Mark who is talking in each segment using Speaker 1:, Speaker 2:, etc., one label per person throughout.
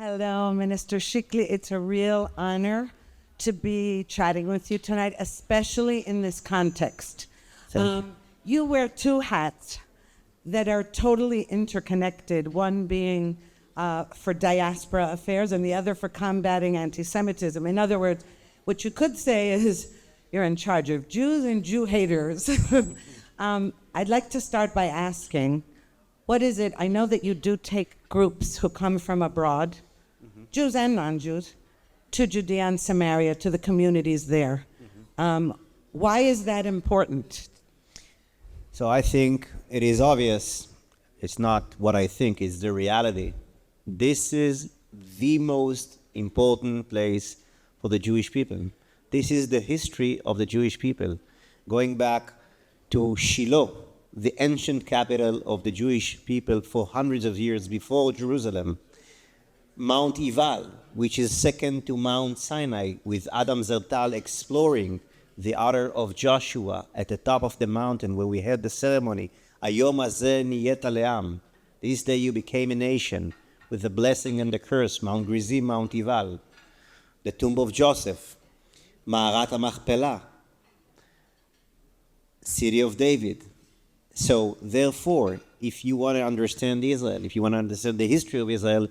Speaker 1: Hello, Minister Shikli. It's a real honor to be chatting with you tonight, especially in this context. You wear two hats that are totally interconnected, one being for diaspora affairs and the other for combating anti-Semitism. In other words, what you could say is you're in charge of Jews and Jew haters. I'd like to start by asking, what is it? I know that you do take groups who come from abroad, Jews and non-Jews, to Judea and Samaria, to the communities there. Why is that important?
Speaker 2: So I think it is obvious. It's not what I think, it's the reality. This is the most important place for the Jewish people. This is the history of the Jewish people. Going back to Shiloh, the ancient capital of the Jewish people for hundreds of years before Jerusalem. Mount Ival, which is second to Mount Sinai, with Adam Zertal exploring the order of Joshua at the top of the mountain where we had the ceremony. Hayom hazeh niyeta le'am. This day you became a nation, with the blessing and the curse, Mount Gerizim, Mount Ival. The tomb of Joseph, Ma'arat HaMachpelah, city of David. So therefore, if you want to understand Israel, if you want to understand the history of Israel,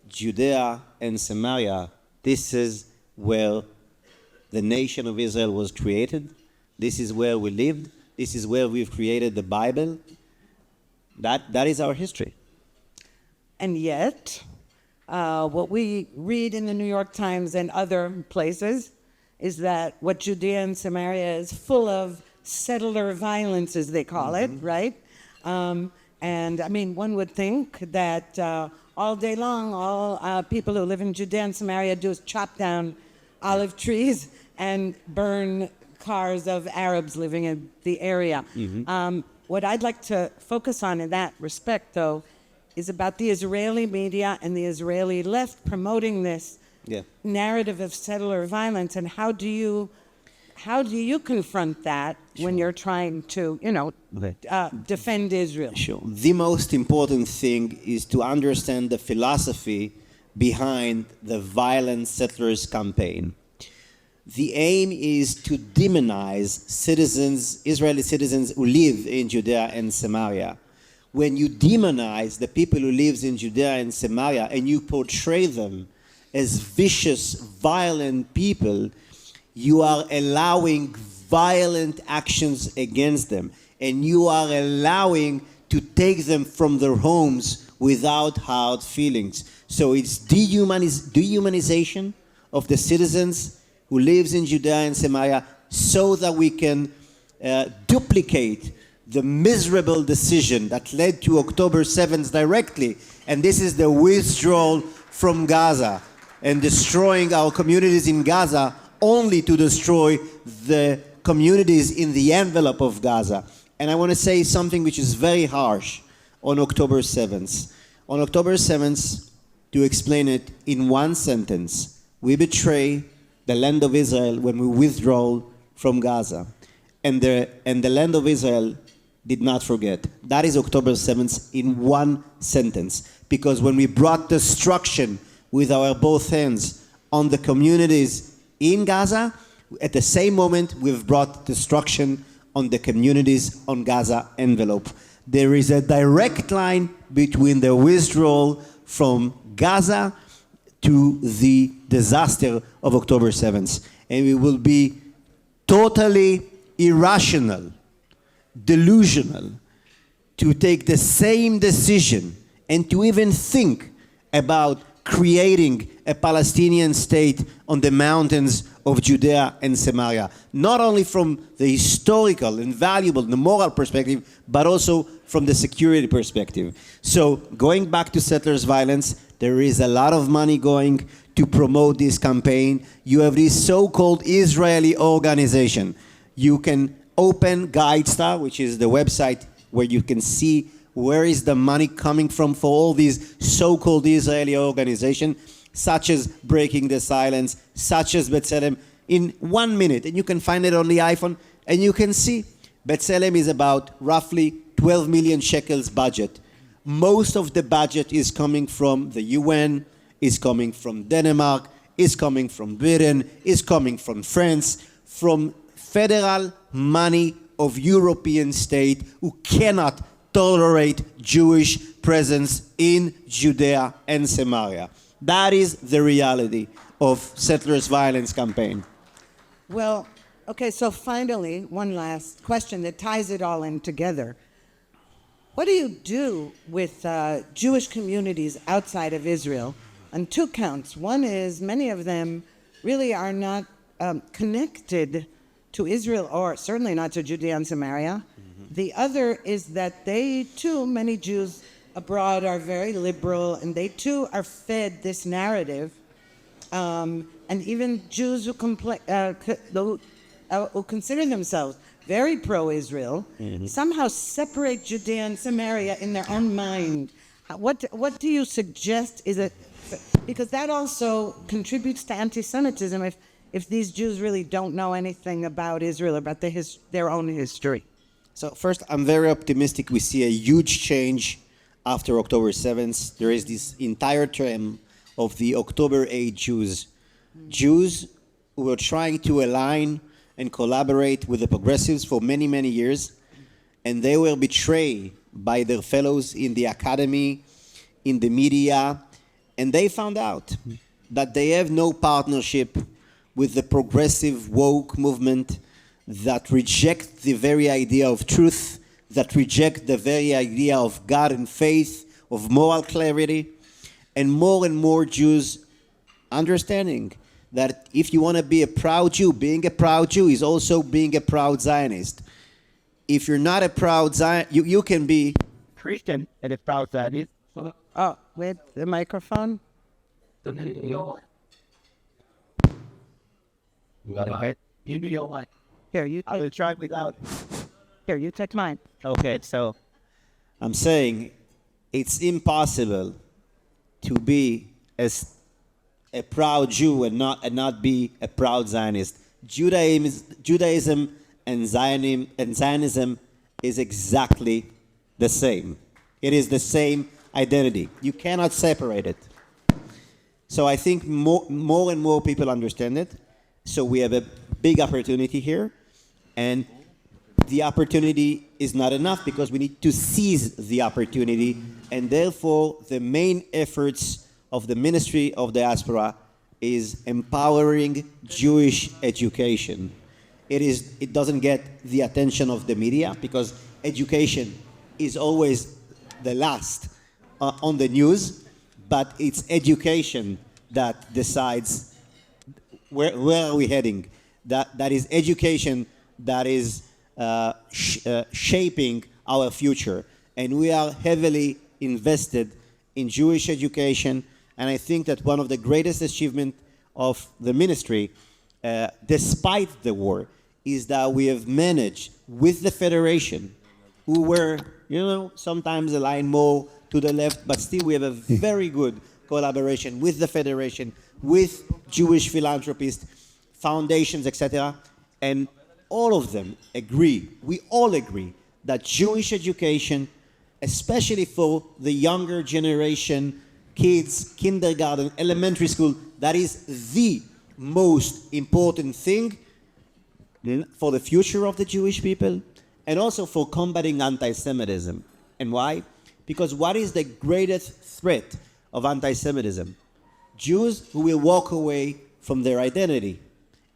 Speaker 2: Judea and Samaria, this is where the nation of Israel was created. This is where we lived. This is where we've created the Bible. That is our history.
Speaker 1: And yet, what we read in the New York Times and other places is that what Judea and Samaria is full of settler violence, as they call it, right? And I mean, one would think that all day long, all people who live in Judea and Samaria do is chop down olive trees and burn cars of Arabs living in the area. What I'd like to focus on in that respect, though, is about the Israeli media and the Israeli left promoting this narrative of settler violence, and how do you confront that when you're trying to, defend Israel?
Speaker 2: Sure. The most important thing is to understand the philosophy behind the violent settlers campaign. The aim is to demonize citizens, Israeli citizens who live in Judea and Samaria. When you demonize the people who live in Judea and Samaria and you portray them as vicious, violent people, you are allowing violent actions against them, and you are allowing to take them from their homes without hard feelings. So it's dehumanization of the citizens who lives in Judea and Samaria, so that we can duplicate the miserable decision that led to October 7th directly, and this is the withdrawal from Gaza and destroying our communities in Gaza, only to destroy the communities in the envelope of Gaza. And I want to say something which is very harsh on October 7th. On October 7th, to explain it in one sentence, we betray the land of Israel when we withdraw from Gaza. And the land of Israel did not forget. That is October 7th in one sentence. Because when we brought destruction with our both hands on the communities in Gaza, at the same moment we've brought destruction on the communities on Gaza envelope. There is a direct line between the withdrawal from Gaza to the disaster of October 7th. And we will be totally irrational, delusional, to take the same decision and to even think about creating a Palestinian state on the mountains of Judea and Samaria, not only from the historical and valuable, the moral perspective, but also from the security perspective. So going back to settlers' violence, there is a lot of money going to promote this campaign. You have this so-called Israeli organization. You can open GuideStar, which is the website where you can see where is the money coming from for all these so-called Israeli organizations, such as Breaking the Silence, such as B'Tselem, in 1 minute. And you can find it on the iPhone, and you can see B'Tselem is about roughly 12 million shekels budget. Most of the budget is coming from the UN is coming from Denmark, is coming from Britain, is coming from France, from federal money of European state who cannot tolerate Jewish presence in Judea and Samaria. That is the reality of settlers' violence campaign.
Speaker 1: Well, okay, so finally, one last question that ties it all in together. What do you do with Jewish communities outside of Israel on two counts? One is many of them really are not connected to Israel, or certainly not to Judea and Samaria. The other is that they too, many Jews abroad, are very liberal, and they too are fed this narrative. And even Jews who consider themselves very pro-Israel somehow separate Judea and Samaria in their own mind. What do you suggest is it? Because that also contributes to anti-Semitism if these Jews really don't know anything about Israel, about their own history.
Speaker 2: So first, I'm very optimistic. We see a huge change after October 7th. There is this entire trend of the October 8 Jews. Jews who were trying to align and collaborate with the progressives for many, many years, and they were betrayed by their fellows in the academy, in the media, and they found out that they have no partnership with the progressive woke movement that reject the very idea of truth, that reject the very idea of God and faith, of moral clarity, and more Jews understanding that if you want to be a proud Jew, being a proud Jew is also being a proud Zionist. If you're not a proud Zionist, you can be
Speaker 3: Christian and a proud Zionist.
Speaker 1: Oh, with the microphone?
Speaker 3: You do your one.
Speaker 1: Here, you
Speaker 3: I will try without.
Speaker 1: here, you take mine.
Speaker 3: Okay, so
Speaker 2: I'm saying it's impossible to be as a proud Jew and not be a proud Zionist. Judaism and Zionism is exactly the same. It is the same identity. You cannot separate it. So I think more and more people understand it. So we have a big opportunity here, and the opportunity is not enough because we need to seize the opportunity, and therefore the main efforts of the Ministry of Diaspora is empowering Jewish education. It doesn't get the attention of the media because education is always the last on the news, but it's education that decides where are we heading. That is education that is shaping our future. And we are heavily invested in Jewish education. And I think that one of the greatest achievements of the ministry, despite the war, is that we have managed with the Federation, who were, sometimes aligned more to the left, but still we have a very good collaboration with the Federation, with Jewish philanthropists, foundations, etc. And all of them agree, we all agree, that Jewish education, especially for the younger generation, kids, kindergarten, elementary school, that is the most important thing for the future of the Jewish people and also for combating anti-Semitism. And why? Because what is the greatest threat of anti-Semitism? Jews who will walk away from their identity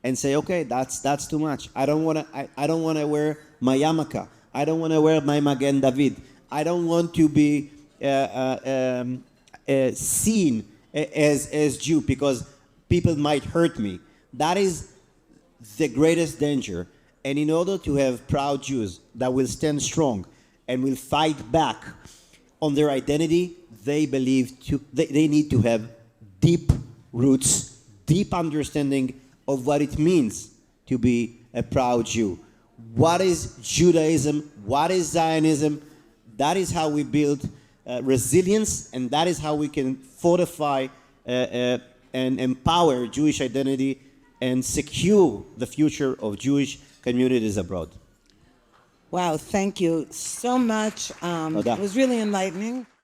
Speaker 2: and say, okay, that's too much. I don't want to wear my yarmulke. I don't want to wear my Magen David. I don't want to be seen as Jew because people might hurt me. That is the greatest danger. And in order to have proud Jews that will stand strong and will fight back on their identity, they believe they need to have deep roots, deep understanding of what it means to be a proud Jew. What is Judaism? What is Zionism? That is how we build resilience, and that is how we can fortify and empower Jewish identity and secure the future of Jewish communities abroad.
Speaker 1: Wow, thank you so much. It was really enlightening.